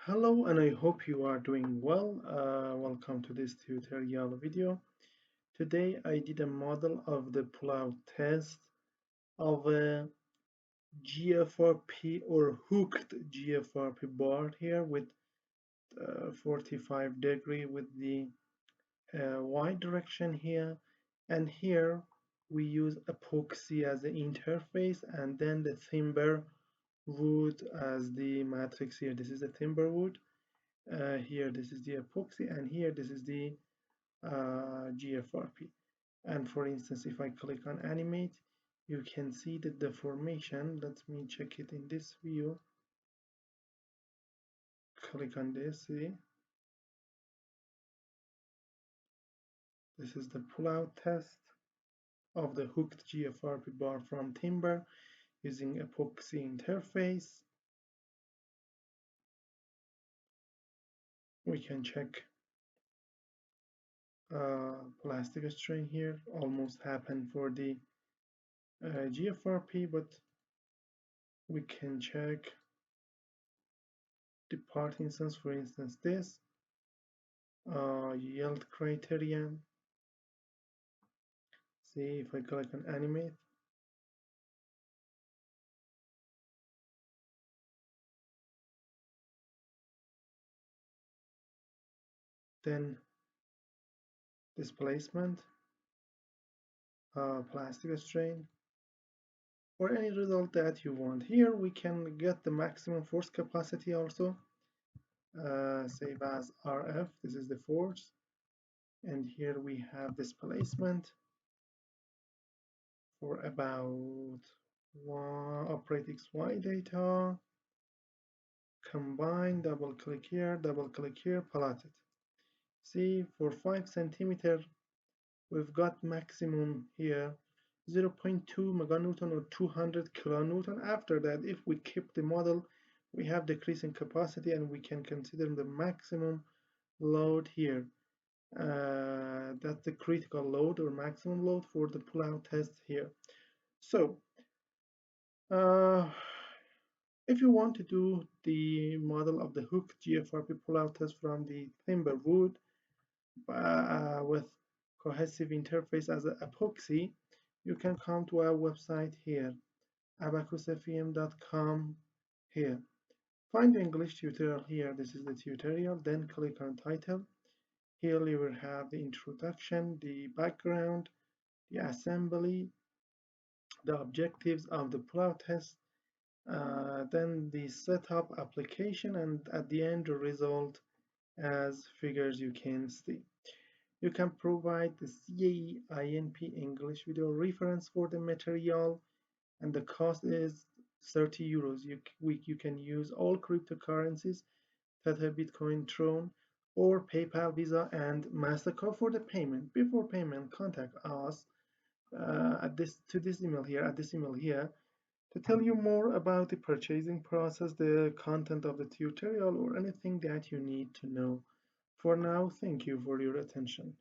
Hello, and I hope you are doing well. Welcome to this tutorial video. Today I did a model of the pull-out test of a GFRP or hooked GFRP bar here with 45 degree with the Y direction here, and here we use epoxy as the interface and then the timber wood as the matrix here. This is the timber wood. Here this is the epoxy, and here this is the GFRP. And for instance, if I click on animate, you can see the deformation. Let me check it in this view. Click on this. See, this is the pull-out test of the hooked GFRP bar from timber using epoxy interface. We can check plastic strain here. Almost happened for the GFRP, but we can check the part instance, for instance, this yield criterion. See if I click on animate, then displacement, plastic strain, or any result that you want. Here we can get the maximum force capacity also. Save as RF, this is the force, and here we have displacement for about operate XY data, combine, double click here, plot it. See, for 5 centimeter we've got maximum here 0.2 meganewton or 200 kilonewton. After that, if we keep the model, we have decreasing capacity and we can consider the maximum load here. That's the critical load or maximum load for the pull-out test here. So if you want to do the model of the hook GFRP pull-out test from the timber wood with cohesive interface as an epoxy, you can come to our website here, abacusfem.com here. Find the English tutorial here. This is the tutorial. Then click on title. Here you will have the introduction, the background, the assembly, the objectives of the pull-out test, then the setup application, and at the end the result as figures you can see. You can provide the CAE INP English video reference for the material, and the cost is 30 euros. You can use all cryptocurrencies, Tether, Bitcoin, Tron, or PayPal, Visa, and MasterCard for the payment. Before payment, contact us to this email here, to tell you more about the purchasing process, the content of the tutorial, or anything that you need to know. For now, thank you for your attention.